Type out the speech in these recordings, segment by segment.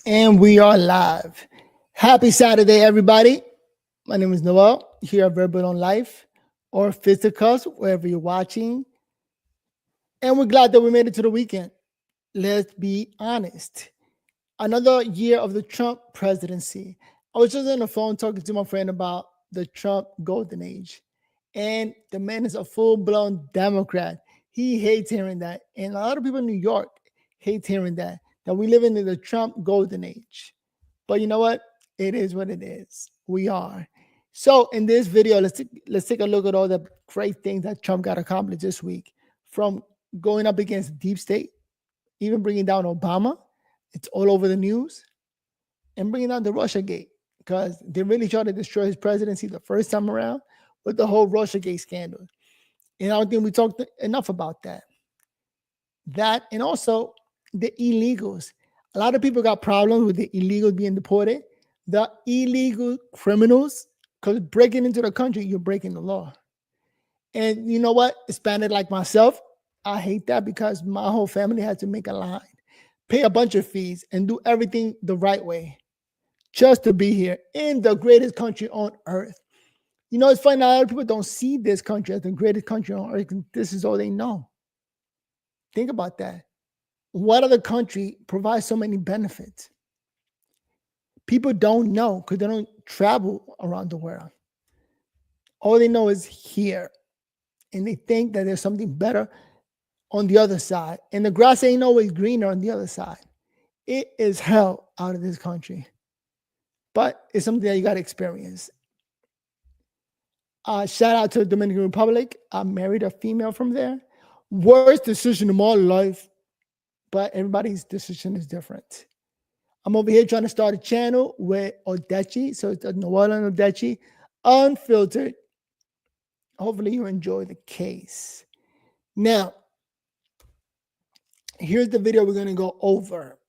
And we are live. Happy Saturday, everybody. My name is Noel, here at Verbal on Life or Fisticuffs, wherever you're watching. And we're glad that we made it to the weekend. Let's be honest. Another year of the Trump presidency. I was just on the phone talking to my friend about the Trump golden age. And the man is a full-blown Democrat. He hates hearing that. And a lot of people in New York hate hearing that we live in the Trump golden age. But you know what? It is what it is. We are. So in this video, let's take a look at all the great things that Trump got accomplished this week, from going up against deep state, even bringing down Obama. It's all over the news, and bringing down the Russiagate, because they really tried to destroy his presidency the first time around with the whole Russiagate scandal. And I don't think we talked enough about that. That and also the illegals. A lot of people got problems with the illegals being deported. The illegal criminals, because breaking into the country, you're breaking the law. And you know what? Hispanic like myself, I hate that, because my whole family had to make a line, pay a bunch of fees, and do everything the right way just to be here in the greatest country on earth. You know, it's funny, a lot of people don't see this country as the greatest country on earth. This is all they know. Think about that. What other country provides so many benefits? People don't know because they don't travel around the world. All they know is here. And they think that there's something better on the other side. And the grass ain't always greener on the other side. It is hell out of this country. But it's something that you got to experience. Shout out to the Dominican Republic. I married a female from there. Worst decision of my life. But everybody's decision is different. I'm over here trying to start a channel with Odechi. So it's Noel and Odechi, unfiltered. Hopefully you enjoy the case. Now, here's the video we're going to go over.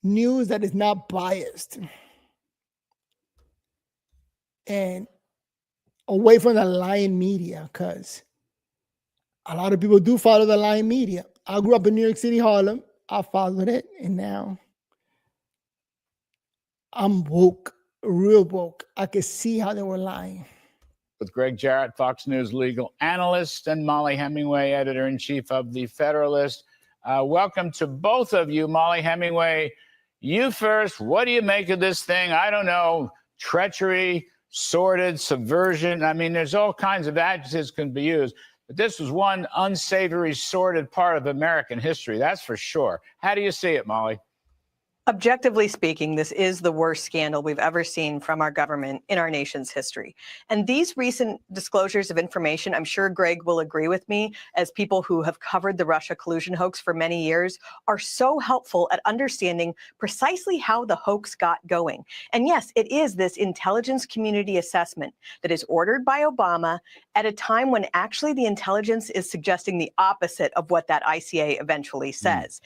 News that is not biased. And away from the lying media, because a lot of people do follow the lying media. I grew up in New York City, Harlem. I followed it, and now I'm woke, real woke. I could see how they were lying. With Greg Jarrett, Fox News legal analyst, and Molly Hemingway, editor-in-chief of The Federalist. Welcome to both of you. Molly Hemingway, you first. What do you make of this thing? I don't know. Treachery, sordid, subversion. I mean, there's all kinds of adjectives can be used. But this was one unsavory, sordid part of American history, that's for sure. How do you see it, Molly? Objectively speaking, this is the worst scandal we've ever seen from our government in our nation's history. And these recent disclosures of information, I'm sure Greg will agree with me, as people who have covered the Russia collusion hoax for many years, are so helpful at understanding precisely how the hoax got going. And yes, it is this intelligence community assessment that is ordered by Obama at a time when actually the intelligence is suggesting the opposite of what that ICA eventually says,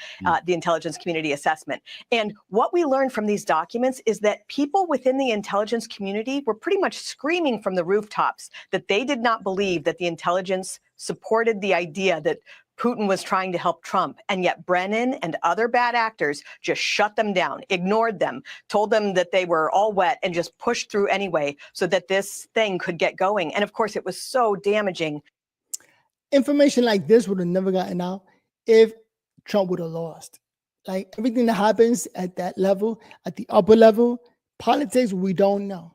the intelligence community assessment. And what we learned from these documents is that people within the intelligence community were pretty much screaming from the rooftops that they did not believe that the intelligence supported the idea that Putin was trying to help Trump. And yet Brennan and other bad actors just shut them down, ignored them, told them that they were all wet, and just pushed through anyway so that this thing could get going. And of course, it was so damaging. Information like this would have never gotten out if Trump would have lost. Like everything that happens at that level, at the upper level, politics, we don't know.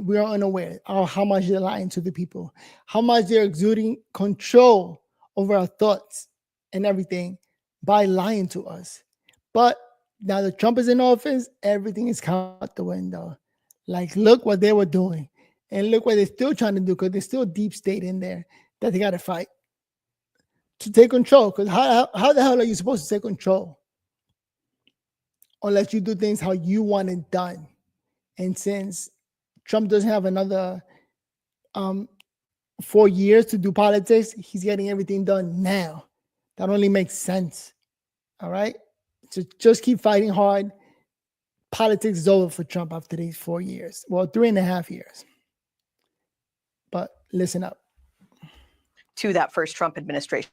We are unaware of how much they're lying to the people, how much they're exuding control over our thoughts and everything by lying to us. But now that Trump is in office, everything is out the window. Like, look what they were doing. And look what they're still trying to do, because there's still deep state in there that they got to fight to take control. Because how the hell are you supposed to take control unless you do things how you want it done? And since Trump doesn't have another 4 years to do politics, he's getting everything done now. That only makes sense. All right? So just keep fighting hard. Politics is over for Trump after these 4 years. Well, 3.5 years. But listen up. To that first Trump administration.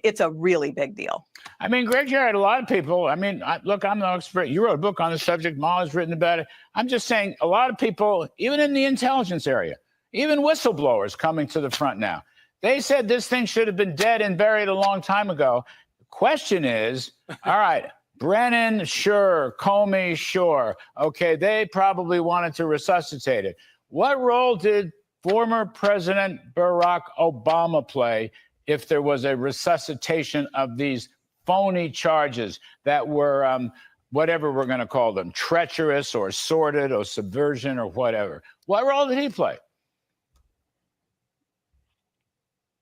It's a really big deal. I mean, Greg Jarrett, a lot of people, I mean, look, I'm no expert. You wrote a book on the subject. Molly's written about it. I'm just saying a lot of people, even in the intelligence area, even whistleblowers coming to the front now, they said this thing should have been dead and buried a long time ago. The question is, all right, Brennan, sure. Comey, sure. Okay, they probably wanted to resuscitate it. What role did former President Barack Obama play if there was a resuscitation of these phony charges that were, whatever we're going to call them, treacherous or sordid or subversion or whatever? What role did he play?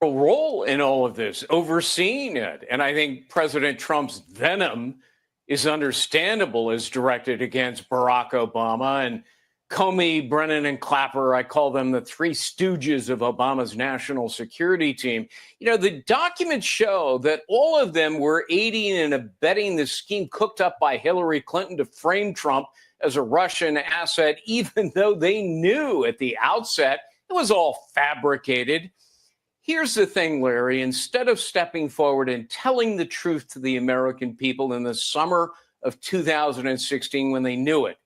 Role in all of this, overseeing it. And I think President Trump's venom is understandable as directed against Barack Obama. And Comey, Brennan, and Clapper, I call them the three stooges of Obama's national security team. You know, the documents show that all of them were aiding and abetting the scheme cooked up by Hillary Clinton to frame Trump as a Russian asset, even though they knew at the outset it was all fabricated. Here's the thing, Larry. Instead of stepping forward and telling the truth to the American people in the summer of 2016 when they knew it,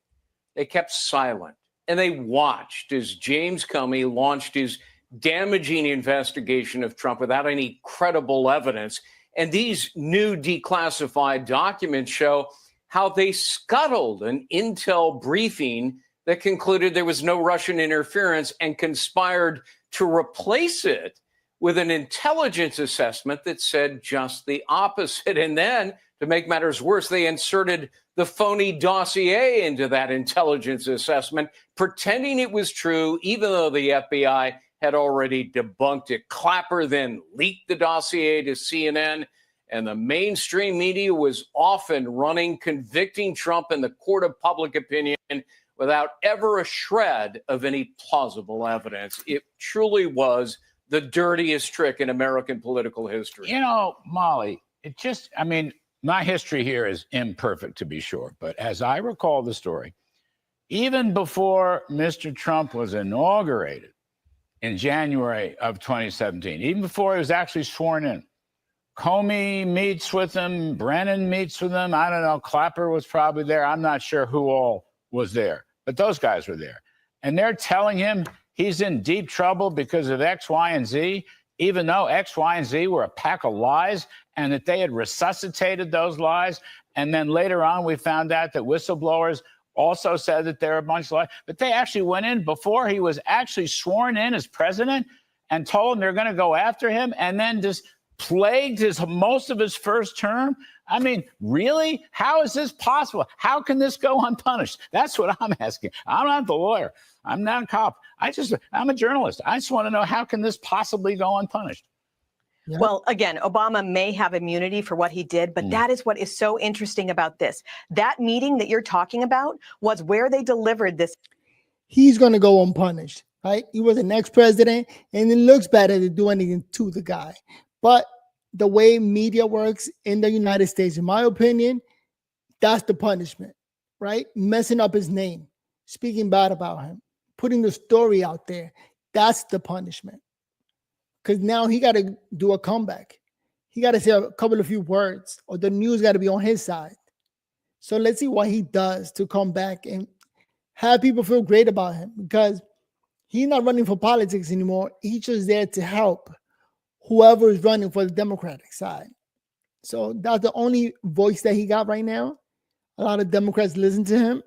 they kept silent. And they watched as James Comey launched his damaging investigation of Trump without any credible evidence. And these new declassified documents show how they scuttled an intel briefing that concluded there was no Russian interference and conspired to replace it with an intelligence assessment that said just the opposite. And then, to make matters worse, they inserted the phony dossier into that intelligence assessment, pretending it was true, even though the FBI had already debunked it. Clapper then leaked the dossier to CNN, and the mainstream media was often running, convicting Trump in the court of public opinion without ever a shred of any plausible evidence. It truly was the dirtiest trick in American political history. You know, Molly, I mean, my history here is imperfect, to be sure. But as I recall the story, even before Mr. Trump was inaugurated in January of 2017, even before he was actually sworn in, Comey meets with him, Brennan meets with him. I don't know, Clapper was probably there. I'm not sure who all was there, but those guys were there. And they're telling him he's in deep trouble because of X, Y, and Z, even though X, Y, and Z were a pack of lies and that they had resuscitated those lies. And then later on, we found out that whistleblowers also said that there were a bunch of lies. But they actually went in before he was actually sworn in as president and told him they're going to go after him, and then just plagued most of his first term. I mean, really? How is this possible? How can this go unpunished? That's what I'm asking. I'm not the lawyer. I'm not a cop. I'm a journalist. I just want to know, how can this possibly go unpunished? Yeah. Well, again, Obama may have immunity for what he did, but that is what is so interesting about this. That meeting that you're talking about was where they delivered this. He's going to go unpunished, right? He was an ex-president, and it looks better to do anything to the guy. But the way media works in the United States, in my opinion, that's the punishment, right? Messing up his name, speaking bad about him, putting the story out there. That's the punishment. Because now he got to do a comeback. He got to say a couple of few words, or the news got to be on his side. So let's see what he does to come back and have people feel great about him, because he's not running for politics anymore. He's just there to help whoever is running for the Democratic side. So that's the only voice that he got right now. A lot of Democrats listen to him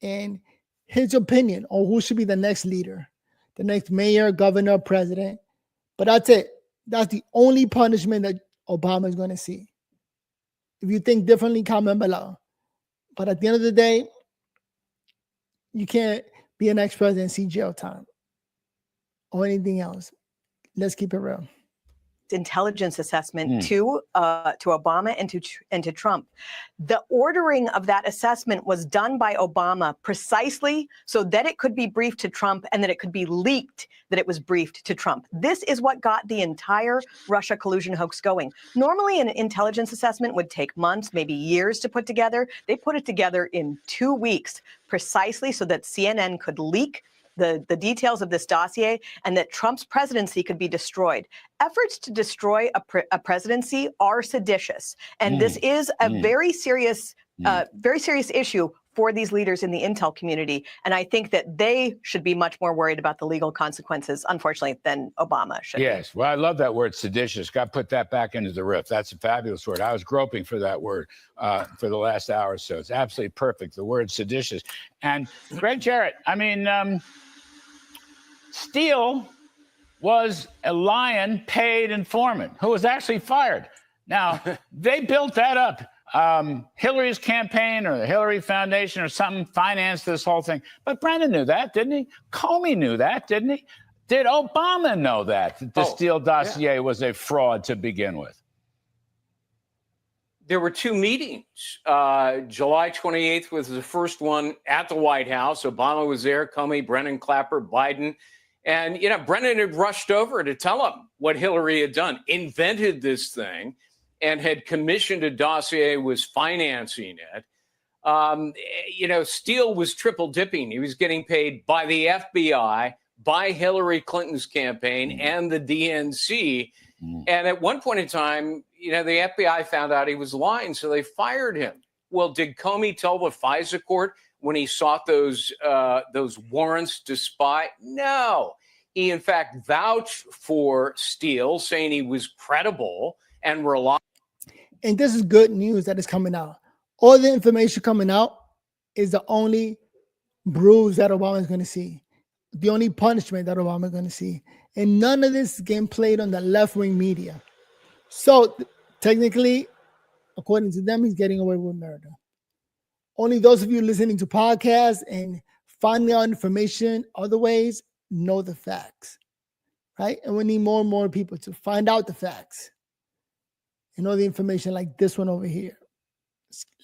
and his opinion on who should be the next leader, the next mayor, governor, president. But that's it. That's the only punishment that Obama is going to see. If you think differently, comment below. But at the end of the day, you can't be an ex-president and see jail time or anything else. Let's keep it real. Intelligence assessment to Obama and to Trump. The ordering of that assessment was done by Obama precisely so that it could be briefed to Trump and that it could be leaked that it was briefed to Trump. This is what got the entire Russia collusion hoax going. Normally, an intelligence assessment would take months, maybe years to put together. They put it together in 2 weeks precisely so that CNN could leak the details of this dossier and that Trump's presidency could be destroyed. Efforts to destroy a presidency are seditious, and this is a very serious issue for these leaders in the intel community. And I think that they should be much more worried about the legal consequences, unfortunately, than Obama should. Yes. Well, I love that word, seditious. Got to put that back into the riff. That's a fabulous word. I was groping for that word for the last hour or so. It's absolutely perfect, the word seditious. And Greg Jarrett, I mean, Steele was a lying paid informant who was actually fired. Now, they built that up. Hillary's campaign or the Hillary Foundation or something financed this whole thing. But Brennan knew that, didn't he? Comey knew that, didn't he? Did Obama know that the Steele dossier was a fraud to begin with? There were two meetings. July 28th was the first one at the White House. Obama was there, Comey, Brennan, Clapper, Biden. And, you know, Brennan had rushed over to tell him what Hillary had done, invented this thing, and had commissioned a dossier, was financing it. You know, Steele was triple dipping. He was getting paid by the FBI, by Hillary Clinton's campaign, and the DNC. And at one point in time, you know, the FBI found out he was lying, so they fired him. Well, did Comey tell the FISA court when he sought those warrants to spy? No. He, in fact, vouched for Steele, saying he was credible and reliable. And this is good news that is coming out. All the information coming out is the only bruise that Obama is going to see, the only punishment that Obama is going to see. And none of this is getting played on the left-wing media. So technically, according to them, he's getting away with murder. Only those of you listening to podcasts and finding out information other ways know the facts, right? And we need more and more people to find out the facts and know the information like this one over here.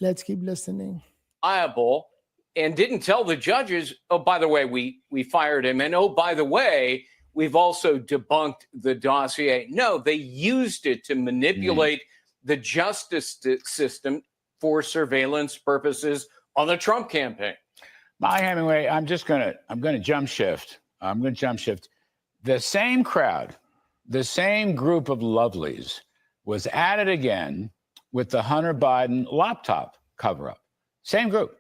Let's keep listening. Liable, and didn't tell the judges, oh, by the way, we fired him. And oh, by the way, we've also debunked the dossier. No, they used it to manipulate the justice system for surveillance purposes on the Trump campaign. Molly Hemingway, I'm going to jump shift. The same crowd, the same group of lovelies was at it again with the Hunter Biden laptop cover-up. Same group.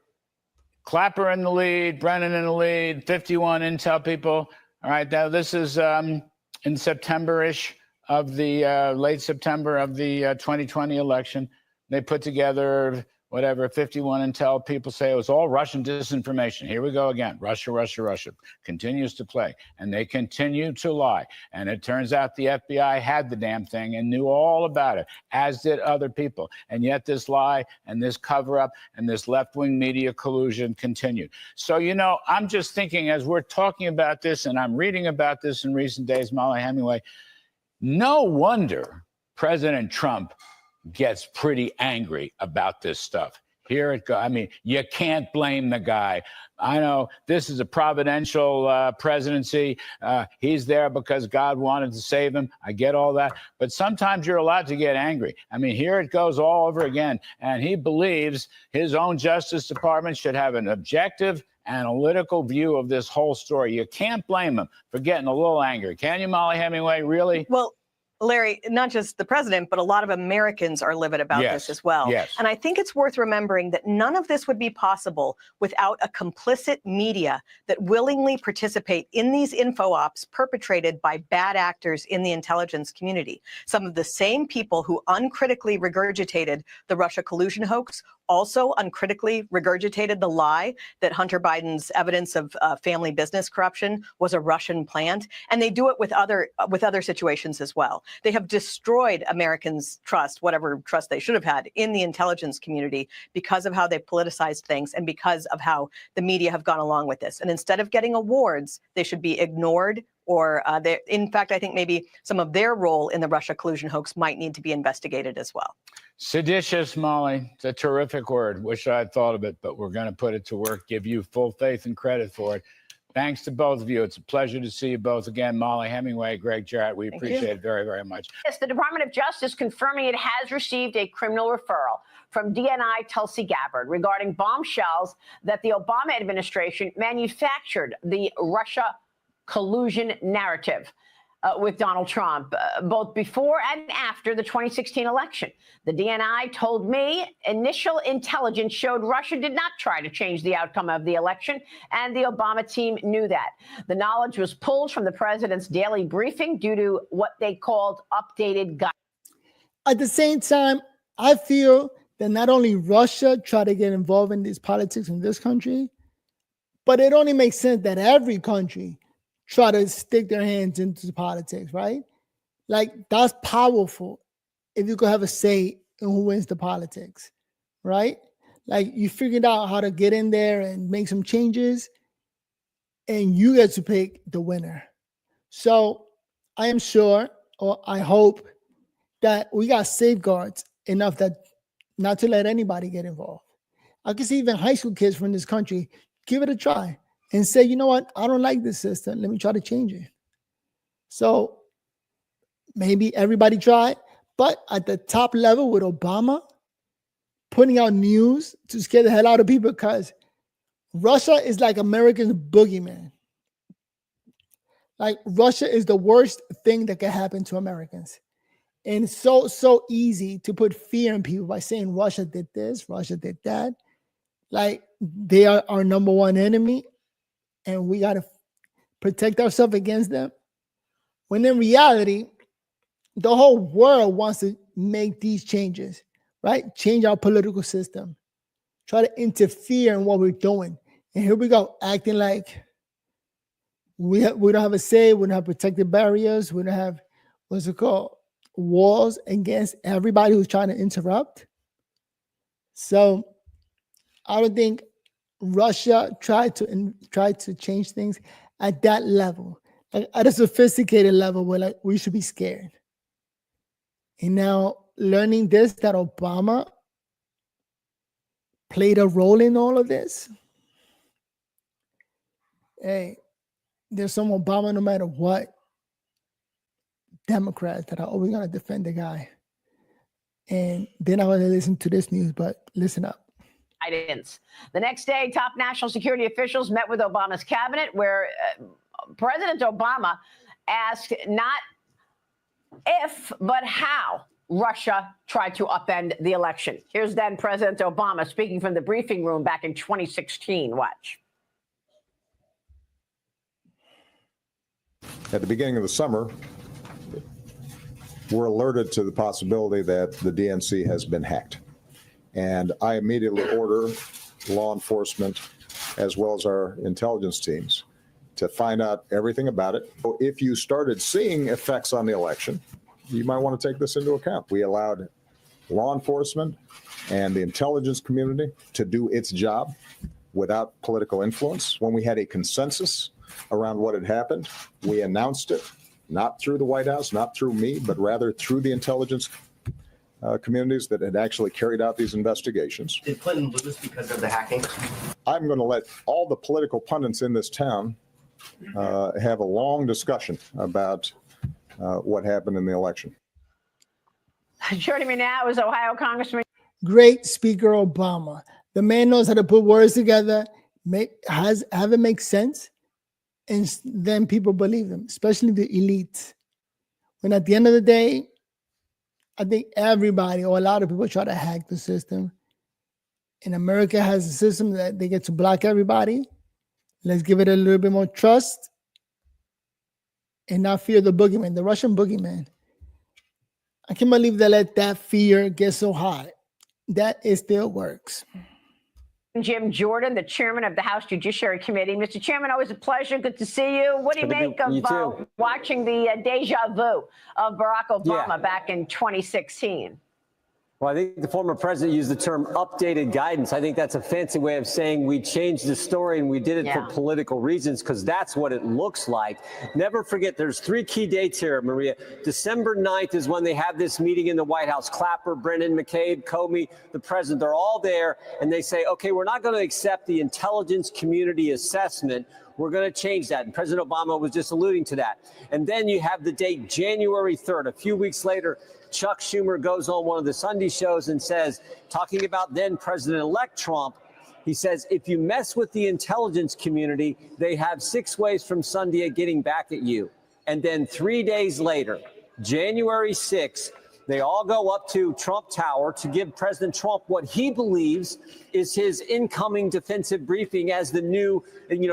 Clapper in the lead, Brennan in the lead, 51 intel people. All right, now this is in September-ish of the late September of the 2020 election. They put together 51 intel people say it was all Russian disinformation. Here we go again. Russia continues to play, and they continue to lie. And it turns out the FBI had the damn thing and knew all about it, as did other people. And yet this lie and this cover-up and this left-wing media collusion continued. So, you know, I'm just thinking as we're talking about this, and I'm reading about this in recent days, Molly Hemingway, no wonder President Trump gets pretty angry about this stuff. Here it goes. I mean, you can't blame the guy. I know this is a providential presidency. He's there because God wanted to save him. I get all that. But sometimes you're allowed to get angry. I mean, here it goes all over again. And he believes his own Justice Department should have an objective, analytical view of this whole story. You can't blame him for getting a little angry. Can you, Molly Hemingway? Really? Well, Larry, not just the president, but a lot of Americans are livid about this as well. Yes. And I think it's worth remembering that none of this would be possible without a complicit media that willingly participate in these info ops perpetrated by bad actors in the intelligence community. Some of the same people who uncritically regurgitated the Russia collusion hoax also uncritically regurgitated the lie that Hunter Biden's evidence of family business corruption was a Russian plant. And they do it with other situations as well. They have destroyed Americans' trust, whatever trust they should have had, in the intelligence community because of how they politicized things and because of how the media have gone along with this. And instead of getting awards, they should be ignored. Or in fact, I think maybe some of their role in the Russia collusion hoax might need to be investigated as well. Seditious, Molly. It's a terrific word. Wish I had thought of it, but we're going to put it to work, give you full faith and credit for it. Thanks to both of you. It's a pleasure to see you both again. Molly Hemingway, Greg Jarrett, we appreciate it very, very much. Yes, the Department of Justice confirming it has received a criminal referral from DNI Tulsi Gabbard regarding bombshells that the Obama administration manufactured the Russia collusion narrative with Donald Trump, both before and after the 2016 election. The DNI told me initial intelligence showed Russia did not try to change the outcome of the election, and the Obama team knew that. The knowledge was pulled from the president's daily briefing due to what they called updated guidance. At the same time, I feel that not only Russia tried to get involved in these politics in this country, but it only makes sense that every country try to stick their hands into politics, right? Like, that's powerful if you could have a say in who wins the politics, right? Like, you figured out how to get in there and make some changes, and you get to pick the winner. So I am sure, or I hope, that we got safeguards enough that not to let anybody get involved. I can see even high school kids from this country give it a try and say, you know what, I don't like this system. Let me try to change it. So maybe everybody try, but at the top level with Obama, putting out news to scare the hell out of people, because Russia is like America's boogeyman. Like, Russia is the worst thing that can happen to Americans. And it's so easy to put fear in people by saying Russia did this, Russia did that. Like, they are our number one enemy, and we got to protect ourselves against them. When in reality, the whole world wants to make these changes, right? Change our political system, try to interfere in what we're doing. And here we go, acting like we don't have a say, we don't have protective barriers, we don't have, what's it called, walls against everybody who's trying to interrupt. So I don't think Russia tried to change things at that level, like at a sophisticated level where, like, we should be scared. And now learning this, that Obama played a role in all of this. Hey, there's some Obama no matter what. Democrats that are always going to defend the guy. And they're not going to listen to this news, but listen up. Guidance. The next day, top national security officials met with Obama's cabinet, where President Obama asked not if, but how Russia tried to upend the election. Here's then President Obama speaking from the briefing room back in 2016. Watch. At the beginning of the summer, we're alerted to the possibility that the DNC has been hacked. And I immediately order law enforcement, as well as our intelligence teams, to find out everything about it. So if you started seeing effects on the election, you might want to take this into account. We allowed law enforcement and the intelligence community to do its job without political influence. When we had a consensus around what had happened, we announced it, not through the White House, not through me, but rather through the intelligence communities that had actually carried out these investigations. Did Clinton lose because of the hacking? I'm going to let all the political pundits in this town have a long discussion about what happened in the election. Joining me now is Ohio Congressman. Great Speaker Obama. The man knows how to put words together, have it make sense, and then people believe him, especially the elites. When at the end of the day, I think everybody or a lot of people try to hack the system. And America has a system that they get to block everybody. Let's give it a little bit more trust and not fear the boogeyman, the Russian boogeyman. I can't believe they let that fear get so high. That it still works. Jim Jordan, the chairman of the House Judiciary Committee. Mr. Chairman, always a pleasure. Good to see you. What do you make of watching the deja vu of Barack Obama back in 2016? Well, I think the former president used the term updated guidance. I think that's a fancy way of saying we changed the story and we did it for political reasons, because that's what it looks like. Never forget, there's 3 key dates here, Maria. December 9th is when they have this meeting in the White House. Clapper, Brennan, McCabe, Comey, the president, they're all there. And they say, okay, we're not going to accept the intelligence community assessment. We're going to change that. And President Obama was just alluding to that. And then you have the date January 3rd. A few weeks later, Chuck Schumer goes on one of the Sunday shows and says, talking about then President-elect Trump, he says, if you mess with the intelligence community, they have 6 ways from Sunday at getting back at you. And then 3 days later, January 6th, they all go up to Trump Tower to give President Trump what he believes is his incoming defensive briefing as the new,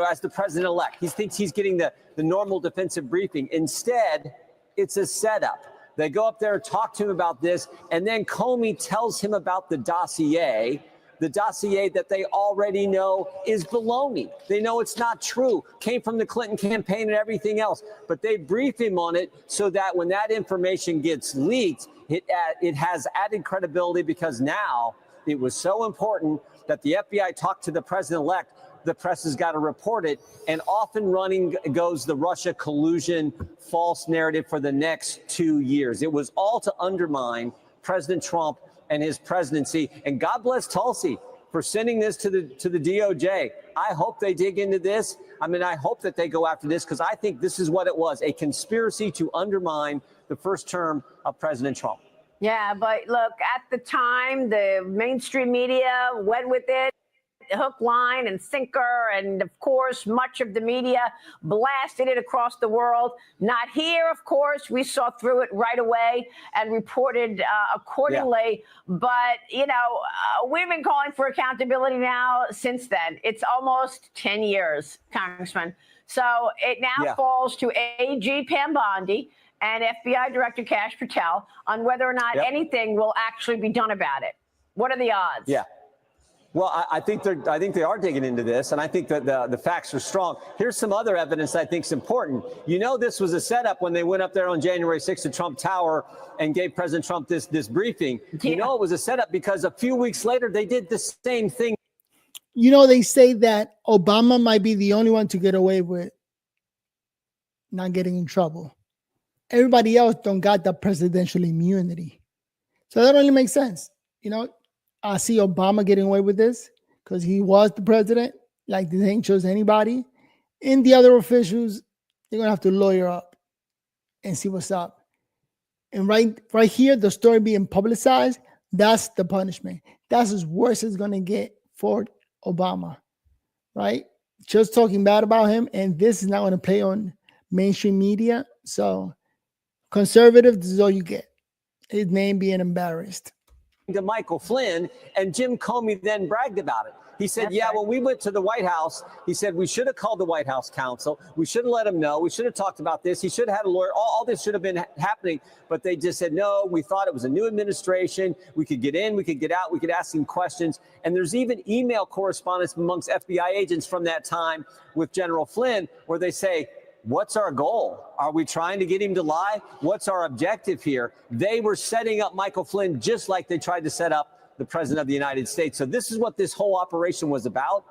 as the president-elect. He thinks he's getting the normal defensive briefing. Instead, it's a setup. They go up there and talk to him about this, and then Comey tells him about the dossier that they already know is baloney. They know it's not true, came from the Clinton campaign and everything else, but they brief him on it so that when that information gets leaked, it has added credibility, because now it was so important that the FBI talked to the president-elect. The press has got to report it, and off and running goes the Russia collusion false narrative for the next 2 years. It was all to undermine President Trump and his presidency. And God bless Tulsi for sending this to the DOJ. I hope they dig into this. I mean, I hope that they go after this, because I think this is what it was, a conspiracy to undermine the first term of President Trump. Yeah, but look, at the time, the mainstream media went with it, hook, line, and sinker. And of course, much of the media blasted it across the world. Not here, of course. We saw through it right away and reported accordingly. Yeah. But, we've been calling for accountability now since then. It's almost 10 years, Congressman. So it now falls to AG Pam Bondi and FBI Director Kash Patel on whether or not anything will actually be done about it. What are the odds? Yeah. Well, I think they are digging into this, and I think that the facts are strong. Here's some other evidence I think is important. This was a setup when they went up there on January 6th to Trump Tower and gave President Trump this briefing. Yeah. It was a setup because a few weeks later they did the same thing. They say that Obama might be the only one to get away with not getting in trouble. Everybody else don't got the presidential immunity. So that only makes sense. I see Obama getting away with this because he was the president. Like, they ain't chose anybody. And the other officials, they're going to have to lawyer up and see what's up. And right here, the story being publicized, that's the punishment. That's as worse as going to get for Obama, right? Just talking bad about him, and this is not going to play on mainstream media. So conservative, this is all you get. His name being embarrassed. To Michael Flynn, and Jim Comey then bragged about it. He said, when we went to the White House, he said, we should have called the White House counsel. We should have let him know. We should have talked about this. He should have had a lawyer. All this should have been happening. But they just said, no, we thought it was a new administration. We could get in, we could get out, we could ask him questions. And there's even email correspondence amongst FBI agents from that time with General Flynn where they say, what's our goal? Are we trying to get him to lie? What's our objective here? They were setting up Michael Flynn just like they tried to set up the president of the United States. So this is what this whole operation was about.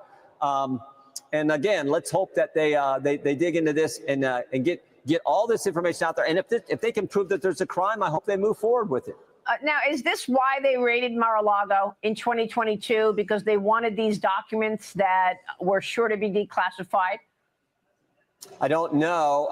And again, let's hope that they dig into this and get all this information out there. And if they can prove that there's a crime, I hope they move forward with it. Now, is this why they raided Mar-a-Lago in 2022? Because they wanted these documents that were sure to be declassified? I don't know.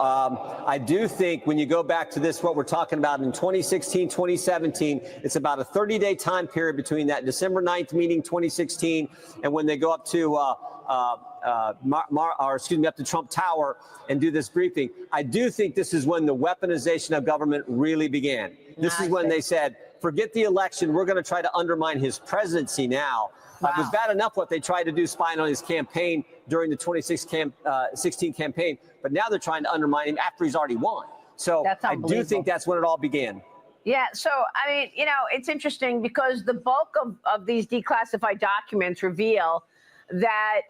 I do think when you go back to this, what we're talking about in 2016, 2017, it's about a 30-day time period between that December 9th meeting, 2016, and when they go up to up to Trump Tower and do this briefing. I do think this is when the weaponization of government really began. This is when they said, forget the election. We're going to try to undermine his presidency now. Wow. It was bad enough what they tried to do spying on his campaign during the 2016 campaign, but now they're trying to undermine him after he's already won. So I do think that's when it all began. Yeah. So, I mean, it's interesting because the bulk of these declassified documents reveal that,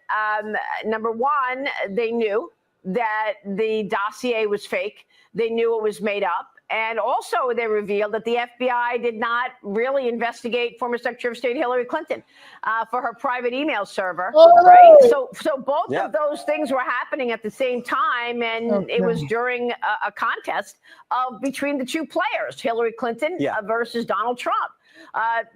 number one, they knew that the dossier was fake. They knew it was made up. And also they revealed that the FBI did not really investigate former Secretary of State Hillary Clinton for her private email server, right? So both of those things were happening at the same time, and it was during a contest between the two players, Hillary Clinton versus Donald Trump.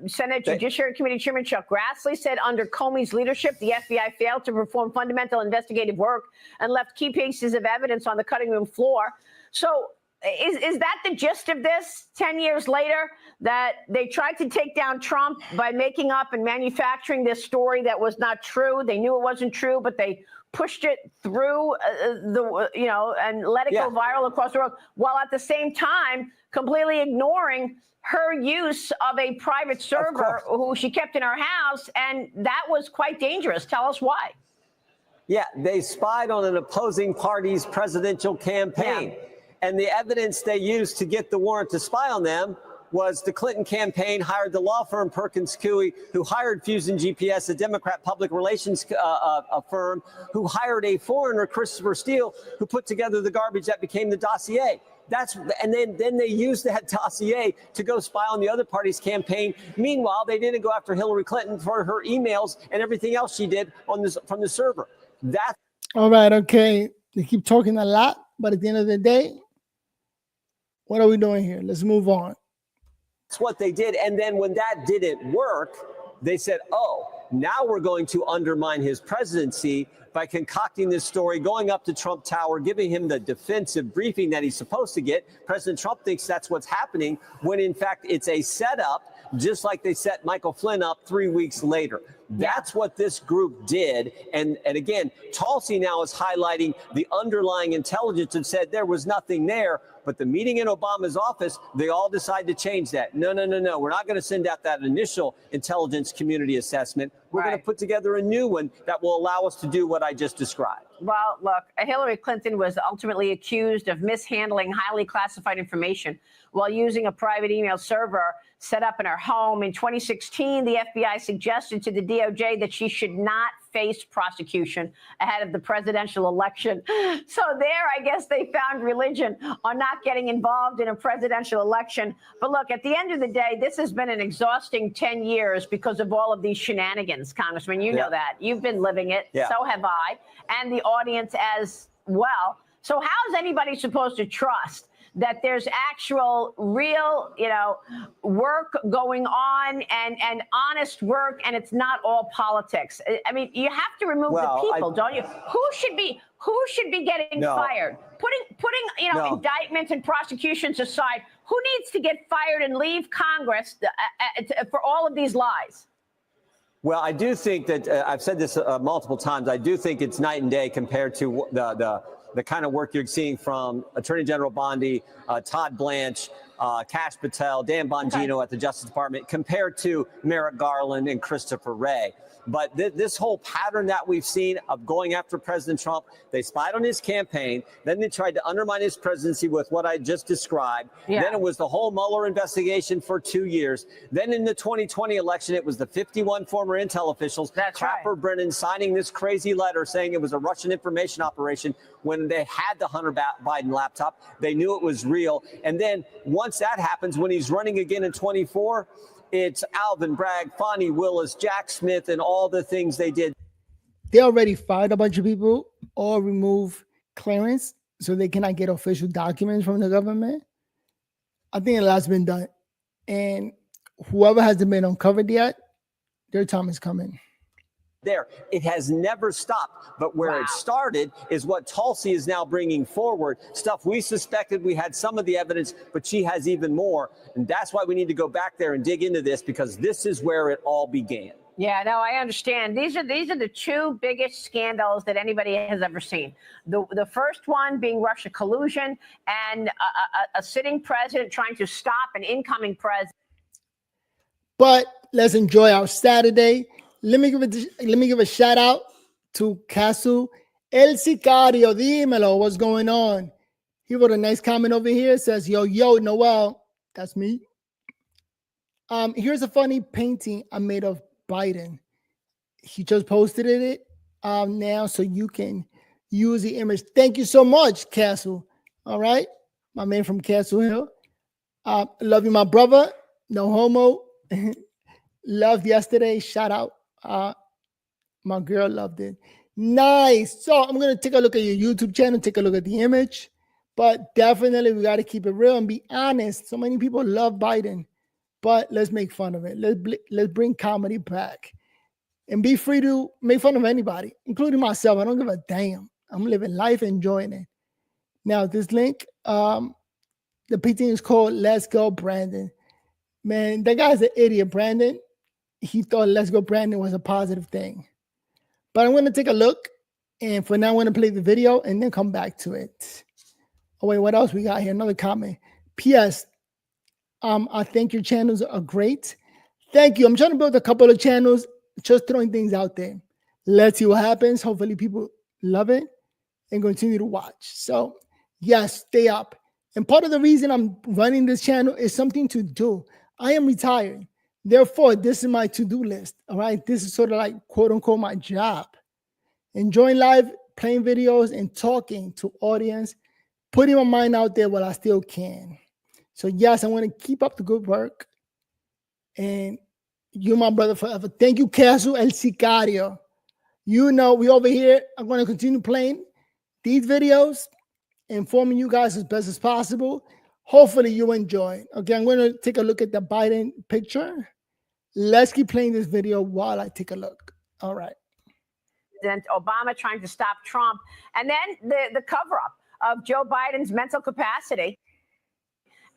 Senate Judiciary Committee Chairman Chuck Grassley said under Comey's leadership, the FBI failed to perform fundamental investigative work and left key pieces of evidence on the cutting room floor. So is that the gist of this 10 years later, that they tried to take down Trump by making up and manufacturing this story that was not true? They knew it wasn't true, but they pushed it through and let it go viral across the world, while at the same time completely ignoring her use of a private server who she kept in her house. And that was quite dangerous. Tell us why. Yeah, they spied on an opposing party's presidential campaign. And the evidence they used to get the warrant to spy on them was the Clinton campaign hired the law firm Perkins Coie, who hired Fusion GPS, a Democrat public relations firm, who hired a foreigner, Christopher Steele, who put together the garbage that became the dossier. And then they used that dossier to go spy on the other party's campaign. Meanwhile, they didn't go after Hillary Clinton for her emails and everything else she did from the server. That's all right. Okay. They keep talking a lot, but at the end of the day, what are we doing here? Let's move on. That's what they did. And then when that didn't work, they said, oh, now we're going to undermine his presidency by concocting this story, going up to Trump Tower, giving him the defensive briefing that he's supposed to get. President Trump thinks that's what's happening, when in fact it's a setup, just like they set Michael Flynn up 3 weeks later. That's what this group did. And again, Tulsi now is highlighting the underlying intelligence and said there was nothing there. But the meeting in Obama's office, they all decided to change that. No. We're not going to send out that initial intelligence community assessment. We're going to put together a new one that will allow us to do what I just described. Well, look, Hillary Clinton was ultimately accused of mishandling highly classified information while using a private email server set up in her home. In 2016, the FBI suggested to the DOJ that she should not face prosecution ahead of the presidential election. So there, I guess they found religion on not getting involved in a presidential election. But look, at the end of the day, this has been an exhausting 10 years because of all of these shenanigans, Congressman. You know that. You've been living it. So have I, and the audience as well. So how is anybody supposed to trust that there's actual, real, work going on and honest work, and it's not all politics? I mean, you have to remove the people, don't you? Who should be getting fired? Putting indictments and prosecutions aside, who needs to get fired and leave Congress for all of these lies? Well, I do think that I've said this multiple times. I do think it's night and day compared to the kind of work you're seeing from Attorney General Bondi, Todd Blanche, Kash Patel, Dan Bongino at the Justice Department, compared to Merrick Garland and Christopher Wray. But this whole pattern that we've seen of going after President Trump, they spied on his campaign, then they tried to undermine his presidency with what I just described. Then it was the whole Mueller investigation for 2 years. Then in the 2020 election, it was the 51 former intel officials, Clapper, Brennan, signing this crazy letter saying it was a Russian information operation when they had the Hunter Biden laptop. They knew it was real. And then once that happens, when he's running again in 24, it's Alvin Bragg, Fonnie Willis, Jack Smith, and all the things they did. They already fired a bunch of people or removed clearance so they cannot get official documents from the government. I think a lot's been done. And whoever hasn't been uncovered yet, their time is coming. There, it has never stopped. But where it started is what Tulsi is now bringing forward. Stuff we suspected. We had some of the evidence, but she has even more. And that's why we need to go back there and dig into this, because this is where it all began. Yeah, no, I understand. These are the two biggest scandals that anybody has ever seen. The first one being Russia collusion and a sitting president trying to stop an incoming president. But let's enjoy our Saturday. Let me give a shout out to Casu El Sicario. Dímelo, what's going on? He wrote a nice comment over here. It says, yo, Noel, that's me. Here's a funny painting I made of Biden. He just posted it now, so you can use the image. Thank you so much, Castle. All right, my man from Castle Hill. Love you, my brother. No homo. Loved yesterday. Shout out. My girl loved it. Nice. So I'm going to take a look at your YouTube channel, take a look at the image. But definitely we got to keep it real and be honest. So many people love Biden, but let's make fun of it. Let's bring comedy back and be free to make fun of anybody, including myself. I don't give a damn. I'm living life, enjoying it. Now, this link, the PT is called Let's Go Brandon. Man, that guy's an idiot, Brandon. He thought Let's Go Brandon was a positive thing. But I'm going to take a look. And for now, I'm going to play the video and then come back to it. Oh, wait, what else we got here? Another comment. P.S. I think your channels are great. Thank you. I'm trying to build a couple of channels, just throwing things out there. Let's see what happens. Hopefully people love it and continue to watch. So, yes, stay up. And part of the reason I'm running this channel is something to do. I am retired. Therefore, this is my to-do list. All right. This is sort of like, quote unquote, my job. Enjoying live, playing videos, and talking to audience, putting my mind out there while I still can. So, yes, I want to keep up the good work. And you're my brother forever. Thank you, Casu El Sicario. You know, we over here. I'm going to continue playing these videos, informing you guys as best as possible. Hopefully you enjoy. Okay, I'm going to take a look at the Biden picture. Let's keep playing this video while I take a look. All right. President Obama trying to stop Trump, and then the cover-up of Joe Biden's mental capacity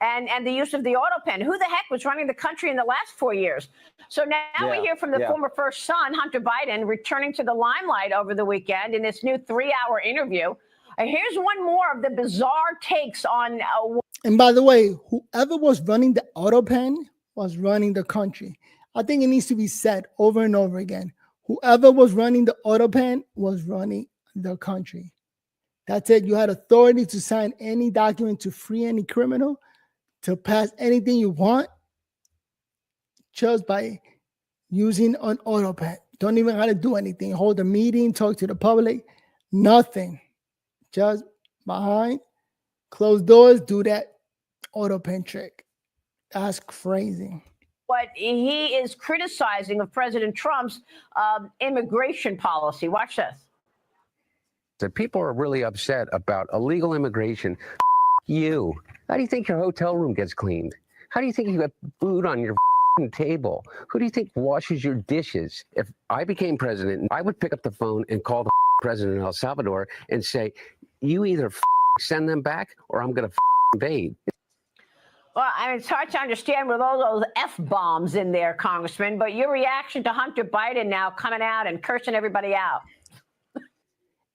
and the use of the auto pen. Who the heck was running the country in the last 4 years? So now we hear from the former first son, Hunter Biden, returning to the limelight over the weekend in this new 3-hour interview. Here's one more of the bizarre takes on. And by the way, whoever was running the auto pen was running the country. I think it needs to be said over and over again. Whoever was running the auto pen was running the country. That's it. You had authority to sign any document to free any criminal, to pass anything you want, just by using an auto pen. Don't even have to do anything. Hold a meeting, talk to the public, nothing. Just behind closed doors, do that auto pen trick. That's crazy. What he is criticizing of President Trump's immigration policy. Watch this. So people are really upset about illegal immigration. You. How do you think your hotel room gets cleaned? How do you think you got food on your table? Who do you think washes your dishes? If I became president, I would pick up the phone and call the president of El Salvador and say, you either send them back or I'm going to invade. Well, I mean, it's hard to understand with all those F-bombs in there, Congressman, but your reaction to Hunter Biden now coming out and cursing everybody out.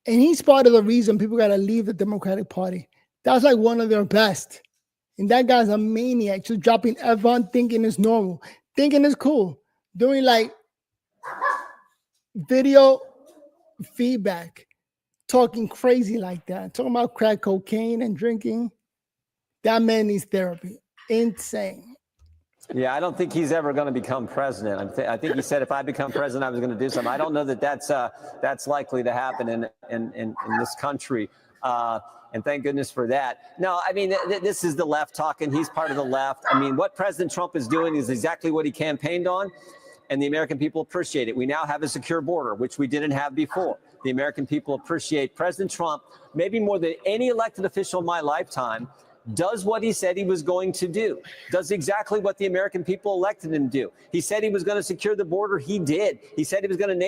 And he's part of the reason people got to leave the Democratic Party. That's like one of their best. And that guy's a maniac, just dropping F-bomb, thinking it's normal, thinking it's cool, doing like video feedback, talking crazy like that, talking about crack cocaine and drinking. That man needs therapy. Insane. Yeah, I don't think he's ever going to become president. I think he said if I become president, I was going to do something. I don't know that that's likely to happen in this country. And thank goodness for that. No, I mean, this is the left talking. He's part of the left. I mean, what President Trump is doing is exactly what he campaigned on. And the American people appreciate it. We now have a secure border, which we didn't have before. The American people appreciate President Trump, maybe more than any elected official in my lifetime, does what he said he was going to do, does exactly what the American people elected him to do. He said he was going to secure the border. He did. He said he was going to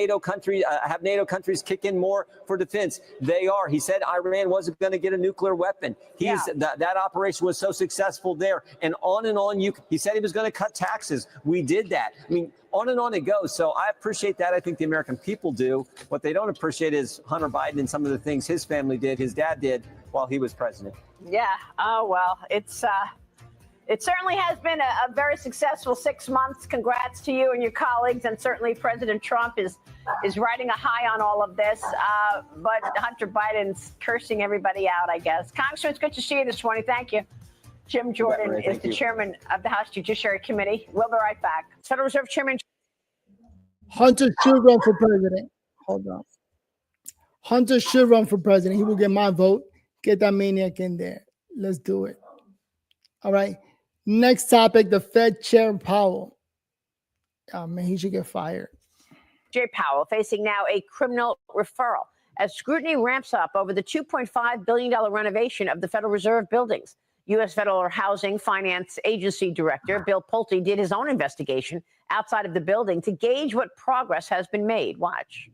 have NATO countries kick in more for defense. They are. He said Iran wasn't going to get a nuclear weapon. That operation was so successful there, and on. He said he was going to cut taxes. We did that. I mean, on and on it goes. So I appreciate that. I think the American people do. What they don't appreciate is Hunter Biden and some of the things his family did, his dad did while he was president. Yeah. Oh, well, it certainly has been a very successful 6 months. Congrats to you and your colleagues. And certainly President Trump is riding a high on all of this. But Hunter Biden's cursing everybody out, I guess. Congressman, it's good to see you this morning. Thank you. Jim Jordan is the chairman of the House Judiciary Committee. We'll be right back. Federal Reserve Chairman Hunter should run for president. Hold on. Hunter should run for president. He will get my vote. Get that maniac in there. Let's do it. All right. Next topic, the Fed Chair Powell. Oh, man, he should get fired. Jay Powell facing now a criminal referral as scrutiny ramps up over the $2.5 billion renovation of the Federal Reserve buildings. U.S. Federal Housing Finance Agency Director Bill Pulte did his own investigation outside of the building to gauge what progress has been made. Watch.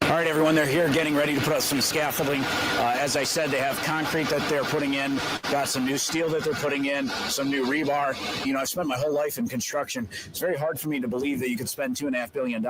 All right, everyone, they're here getting ready to put up some scaffolding. As I said, they have concrete that they're putting in, got some new steel that they're putting in, some new rebar. You know, I've spent my whole life in construction. It's very hard for me to believe that you could spend $2.5 billion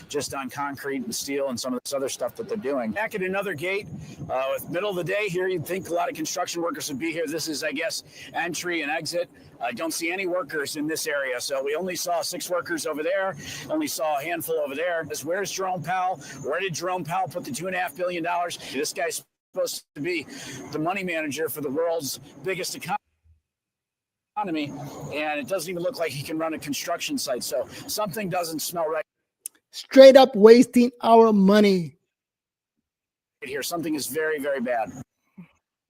just on concrete and steel and some of this other stuff that they're doing. Back at another gate, with middle of the day here, you'd think a lot of construction workers would be here. This is, I guess, entry and exit. I don't see any workers in this area. So we only saw 6 workers over there, only saw a handful over there. Where's Jerome Powell? Where did Jerome Powell put the $2.5 billion? This guy's supposed to be the money manager for the world's biggest economy, and it doesn't even look like he can run a construction site. So something doesn't smell right Straight up wasting our money. here. Something is very, very bad.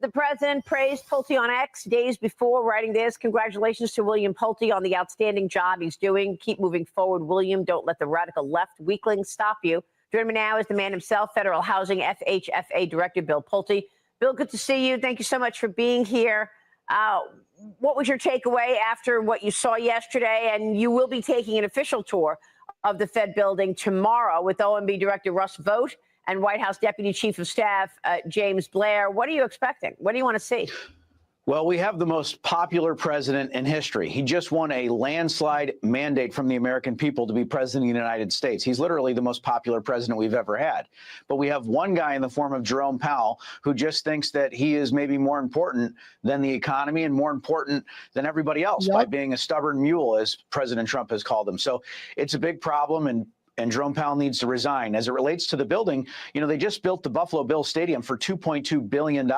The president praised Pulte on X days before writing this. Congratulations to William Pulte on the outstanding job he's doing. Keep moving forward, William. Don't let the radical left weaklings stop you. Joining me now is the man himself, Federal Housing FHFA Director Bill Pulte. Bill, good to see you. Thank you so much for being here. What was your takeaway after what you saw yesterday? And you will be taking an official tour of the Fed building tomorrow with OMB Director Russ Vought and White House Deputy Chief of Staff James Blair. What are you expecting? What do you want to see? Well, we have the most popular president in history. He just won a landslide mandate from the American people to be president of the United States. He's literally the most popular president we've ever had. But we have one guy in the form of Jerome Powell who just thinks that he is maybe more important than the economy and more important than everybody else by being a stubborn mule, as President Trump has called him. So it's a big problem, and Jerome Powell needs to resign. As it relates to the building, you know, they just built the Buffalo Bills Stadium for $2.2 billion,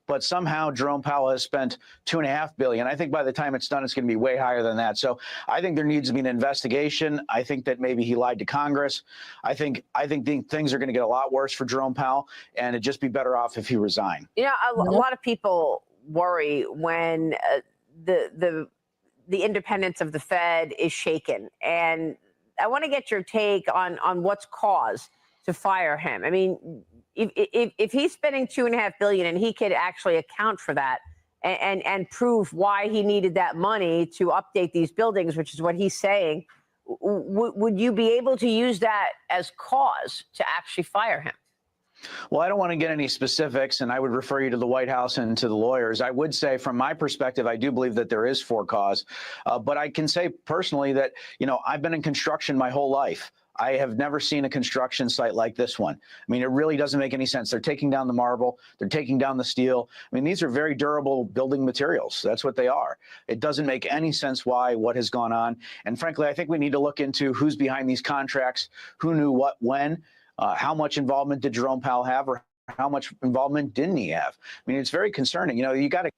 but somehow Jerome Powell has spent $2.5 billion. I think by the time it's done, it's going to be way higher than that. So I think there needs to be an investigation. I think that maybe he lied to Congress. I think things are going to get a lot worse for Jerome Powell, and it'd just be better off if he resigned. You know, a lot of people worry when the independence of the Fed is shaken, and I want to get your take on what's cause to fire him. I mean, if he's spending $2.5 billion and he could actually account for that and prove why he needed that money to update these buildings, which is what he's saying, would you be able to use that as cause to actually fire him? Well, I don't want to get any specifics, and I would refer you to the White House and to the lawyers. I would say, from my perspective, I do believe that there is for cause. But I can say personally that, you know, I've been in construction my whole life. I have never seen a construction site like this one. I mean, it really doesn't make any sense. They're taking down the marble. They're taking down the steel. I mean, these are very durable building materials. That's what they are. It doesn't make any sense what has gone on. And frankly, I think we need to look into who's behind these contracts, who knew what, when. How much involvement did Jerome Powell have, or how much involvement didn't he have? I mean, it's very concerning. You know, you got a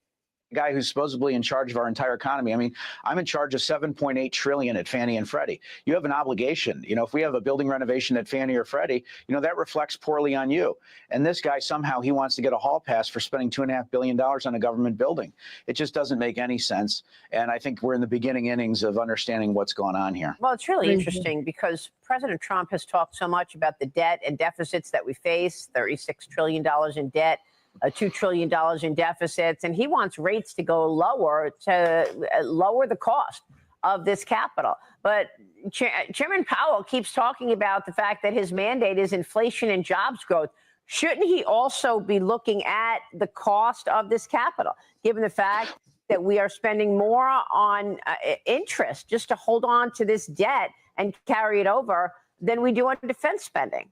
guy who's supposedly in charge of our entire economy. I mean, I'm in charge of $7.8 trillion at Fannie and Freddie. You have an obligation. You know, if we have a building renovation at Fannie or Freddie, you know, that reflects poorly on you. And this guy, somehow he wants to get a hall pass for spending $2.5 billion on a government building. It just doesn't make any sense. And I think we're in the beginning innings of understanding what's going on here. Well, it's really interesting because President Trump has talked so much about the debt and deficits that we face, $36 trillion in debt, $2 trillion in deficits, and he wants rates to go lower to lower the cost of this capital. But Chairman Powell keeps talking about the fact that his mandate is inflation and jobs growth. Shouldn't he also be looking at the cost of this capital, given the fact that we are spending more on interest just to hold on to this debt and carry it over than we do on defense spending?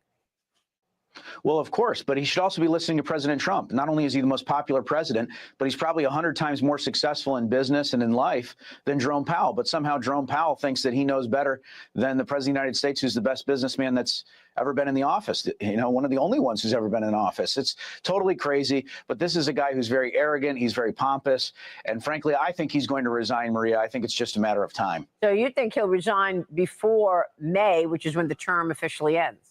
Well, of course, but he should also be listening to President Trump. Not only is he the most popular president, but he's probably 100 times more successful in business and in life than Jerome Powell. But somehow Jerome Powell thinks that he knows better than the president of the United States, who's the best businessman that's ever been in the office. You know, one of the only ones who's ever been in office. It's totally crazy. But this is a guy who's very arrogant. He's very pompous. And frankly, I think he's going to resign, Maria. I think it's just a matter of time. So you think he'll resign before May, which is when the term officially ends?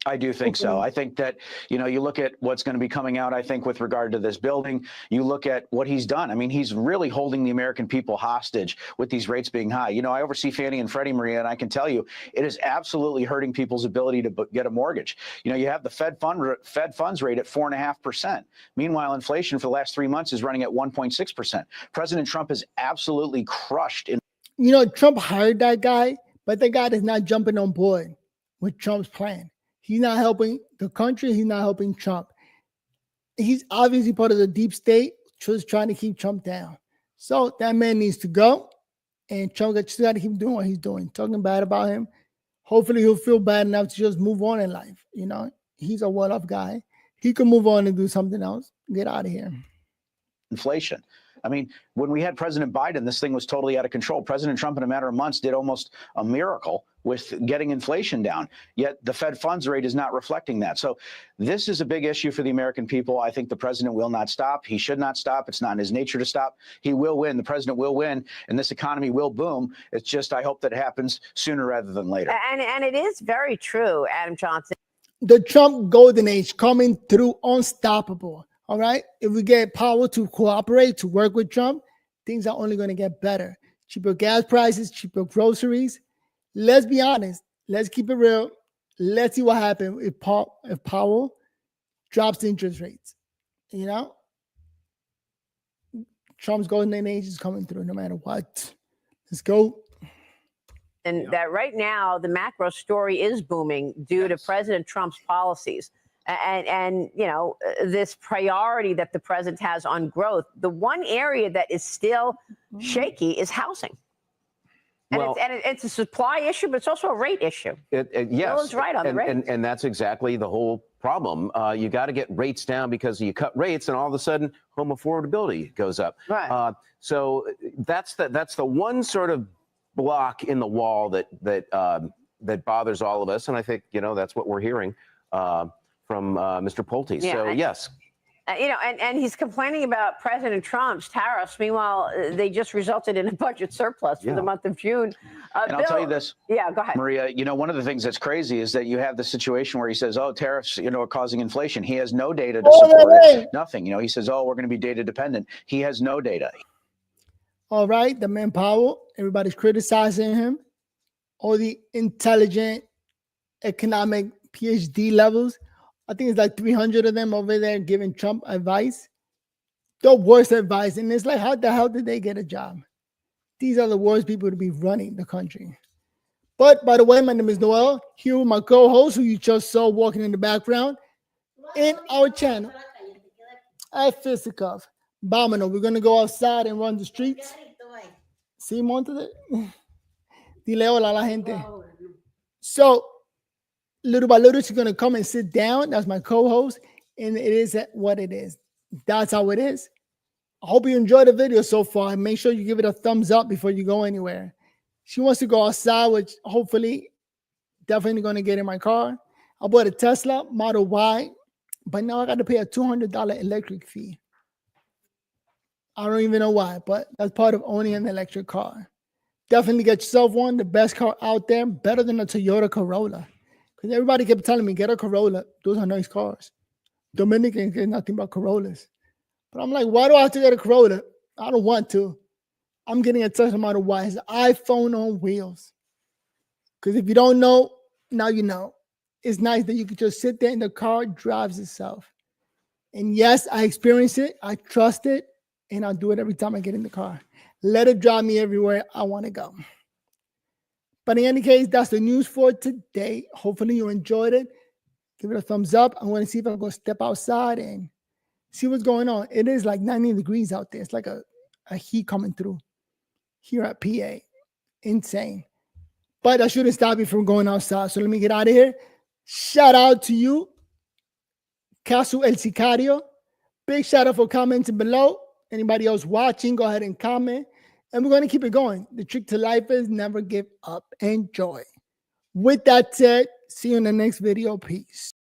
I do think so. I think that, you know, you look at what's going to be coming out, I think, with regard to this building, you look at what he's done. I mean, he's really holding the American people hostage with these rates being high. You know, I oversee Fannie and Freddie, Maria, and I can tell you it is absolutely hurting people's ability to get a mortgage. You know, you have the Fed funds rate at 4.5%. Meanwhile, inflation for the last 3 months is running at 1.6%. President Trump has absolutely crushed. You know, Trump hired that guy, but the guy is not jumping on board with Trump's plan. He's not helping the country. He's not helping Trump. He's obviously part of the deep state, just trying to keep Trump down. So that man needs to go. And Trump just got to keep doing what he's doing, talking bad about him. Hopefully he'll feel bad enough to just move on in life. You know, he's a well-off guy. He can move on and do something else. Get out of here. Inflation. I mean, when we had President Biden, this thing was totally out of control. President Trump, in a matter of months, did almost a miracle with getting inflation down. Yet the Fed funds rate is not reflecting that. So this is a big issue for the American people. I think the president will not stop. He should not stop. It's not in his nature to stop. He will win. The president will win, and this economy will boom. It's just I hope that it happens sooner rather than later. And it is very true, Adam Johnson. The Trump golden age coming through unstoppable. All right. If we get power to cooperate, to work with Trump, things are only going to get better. Cheaper gas prices, cheaper groceries. Let's be honest. Let's keep it real. Let's see what happens if Powell drops interest rates. You know, Trump's golden age is coming through no matter what. Let's go. And that right now, the macro story is booming due to President Trump's policies. And you know, this priority that the president has on growth. The one area that is still shaky is housing. And, well, it's a supply issue, but it's also a rate issue. Yes. Bill's right on the rate. And that's exactly the whole problem. You got to get rates down because you cut rates and all of a sudden home affordability goes up. Right. So that's the one sort of block in the wall that bothers all of us. And I think, you know, that's what we're hearing from Mr. Pulte. Yeah, so, yes. You know, and he's complaining about President Trump's tariffs. Meanwhile, they just resulted in a budget surplus for the month of June. And Bill, I'll tell you this. Yeah, go ahead. Maria, you know, one of the things that's crazy is that you have the situation where he says, oh, tariffs, you know, are causing inflation. He has no data to support it. Nothing. You know, he says, oh, we're going to be data dependent. He has no data. All right. The man Powell, everybody's criticizing him. All the intelligent economic PhD levels. I think it's like 300 of them over there giving Trump advice. The worst advice. And it's like, how the hell did they get a job? These are the worst people to be running the country. But by the way, my name is Noel. Here with my co-host, who you just saw walking in the background, in our channel at Fisticuff. Vámonos. We're going to go outside and run the streets. Sí, montate. Dile hola a la gente. So, little by little, she's going to come and sit down. That's my co-host. And it is what it is. That's how it is. I hope you enjoyed the video so far. Make sure you give it a thumbs up before you go anywhere. She wants to go outside, which hopefully definitely going to get in my car. I bought a Tesla Model Y, but now I got to pay a $200 electric fee. I don't even know why, but that's part of owning an electric car. Definitely get yourself one, the best car out there, better than a Toyota Corolla. Because everybody kept telling me, get a Corolla. Those are nice cars. Dominicans get nothing but Corollas. But I'm like, why do I have to get a Corolla? I don't want to. I'm getting a Tesla Model Y. It's an iPhone on wheels. Because if you don't know, now you know. It's nice that you can just sit there and the car drives itself. And yes, I experience it. I trust it. And I'll do it every time I get in the car. Let it drive me everywhere I want to go. But in any case, that's the news for today. Hopefully you enjoyed it. Give it a thumbs up. I want to see if I can go step outside and see what's going on. It is like 90 degrees out there. It's like a heat coming through here at PA. Insane. But that shouldn't stop you from going outside. So let me get out of here. Shout out to you, Casu El Sicario. Big shout out for commenting below. Anybody else watching, go ahead and comment. And we're going to keep it going. The trick to life is never give up. Enjoy. With that said, see you in the next video. Peace.